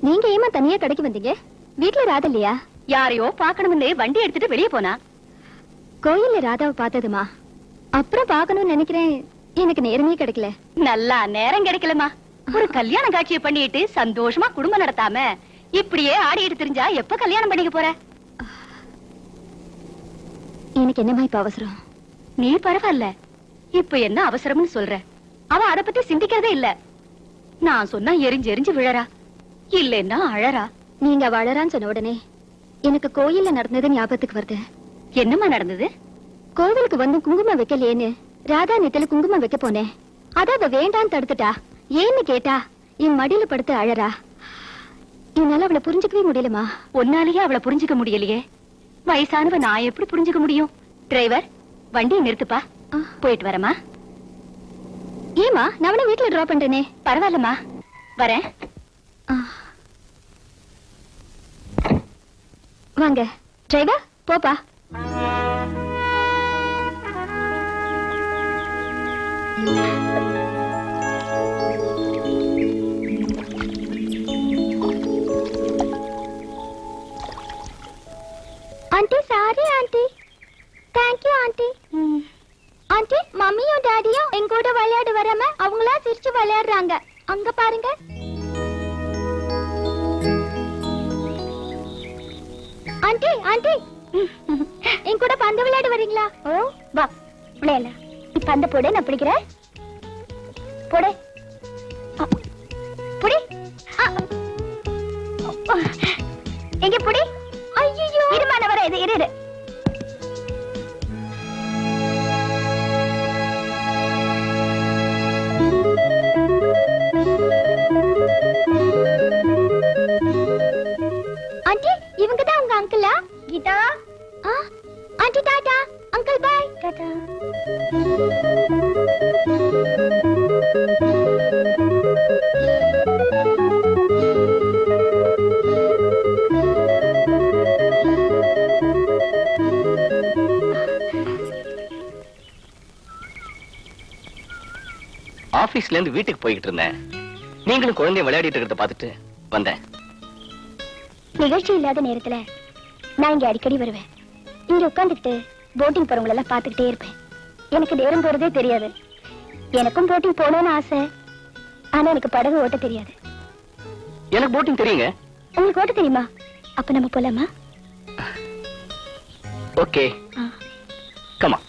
நீங்க ஏமா தனியா கடைக்கு வந்தீங்க? வீட்டுல ராதா இல்லையா? யாரையோ பாக்கணும்னு வண்டி எடுத்துட்டு வெளியே போனா. கோயில்ல ராதாவை பார்த்ததுமா, அப்புறம் பாக்கணும்னு நினைக்கிறேன். எனக்கு நேரமே கிடைக்கல. நல்லா நேரம் கிடைக்கலமா. ஒரு கல்யாண காட்சியை பண்ணிட்டு சந்தோஷமா குடும்பம் நடத்தாம இப்படியே ஆடிட்டு தெரிஞ்சா எப்ப கல்யாணம் பண்ணிக்க போற? எனக்கு என்னமா இப்ப அவசரம்? நீ பரவாயில்ல, இப்ப என்ன அவசரம்னு சொல்ற? அவ அத பத்தி சிந்திக்கிறதே இல்ல. நான் சொன்னா எரிஞ்சு எரிஞ்சு விழறா, இல்லன்னா அழறா. நீங்க வளரான்னு சொன்ன உடனே எனக்கு கோயில்ல நடந்தது ஞாபகத்துக்கு வருது. என்னமா நடந்தது? கோவிலுக்கு வந்து குங்குமம் வைக்கலையேன்னு ராதா நெத்தில குங்குமம் வைக்க போனேன். அத அவ வேண்டான்னு தடுத்துட்டா. ஏன்னு கேட்டா என் மடியில படுத்து அழறா. என்னால அவளை புரிஞ்சுக்கவே முடியலமா. ஒன்னாலேயே அவளை புரிஞ்சுக்க முடியலையே. வயசானவ நான் எப்படி புரிஞ்சுக்க முடியும்? டிரைவர், வண்டியை நிறுத்துப்பா. போயிட்டு வரமா. ஏமா, நான் வீட்டுல டிராப் பண்றேனே. பரவாயில்லம்மா, வரேன். வாங்க டிரைவர், போப்பா. Aunty, sorry aunty. Thank you aunty. Aunty, மம்மியும் டாடியும் எங்க கூட விளையாட வராம அவங்களா சிரிச்சு விளையாடுறாங்க. அங்க பாருங்க. ஆண்டி, ஆண்டி, என் கூட பந்து விளையாட வரீங்களா? ஓ வா விளையாட. இப்ப அந்த போட நான் பிடிக்கிறேன். போடு புடி. எங்க புடி. ஐயோ, இருமான வர. இது இரு. ஆண்டி, இவங்க தான் உங்க அங்கிளா? Geetha. Aunty tata. Uncle bye. Tata. ஆபீஸ்ல இருந்து வீட்டுக்கு போய்கிட்டு இருந்தேன். நீங்களும் குழந்தைய விளையாடிட்டு இருக்கிறத பார்த்துட்டு வந்தேன். நிகழ்ச்சி இல்லாத நேரத்துல நான் இங்க அடிக்கடி வருவேன். இங்க உட்கார்ந்துட்டு போட்டிங் போறவங்க எல்லாம் பாத்துக்கிட்டே இருப்பேன். எனக்கு நேரம் போறதே தெரியாது. எனக்கும் போட்டிங் போகணும்னு ஆசை. ஆனா எனக்கு படகு ஓட்ட தெரியாது. எனக்கு போட்டிங் தெரியுங்க. உங்களுக்கு ஓட்ட தெரியுமா? அப்ப நம்ம போலாமா? Okay, come on.